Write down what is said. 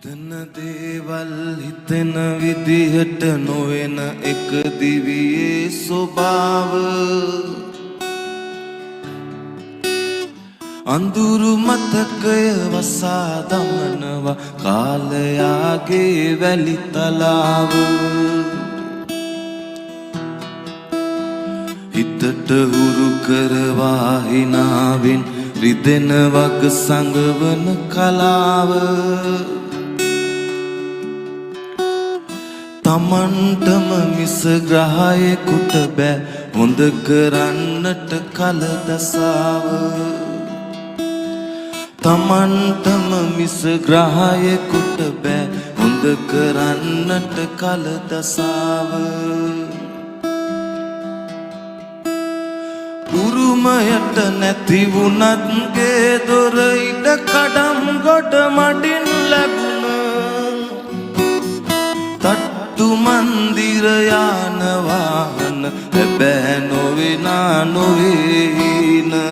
හිතන දේවල් හිතෙන විදිහට නොවෙන එක දිවියේ ස්වභාව අඳුරු මතකය වසා දමනවා කාලයාගේ වැලි තලාව හිතට හුරු කරවා හිනාවෙන් රිදෙන වග සංගවන කලාව තමන්ටම මිස ග්‍රහයෙකුට බෑ හොඳ කරන්නට කල දසාව තමන්ටම මිස ග්‍රහයෙකුට බෑ හොඳ කරන්නට කල දසාව උරුමයට නැති වුණත් ගේ දොර ඉඩ කඩම් ගොඩ මඩින් ලැබුණ තට්ටු මන්දිර යාන වාහන හැබෑ නොවෙනා නොවේන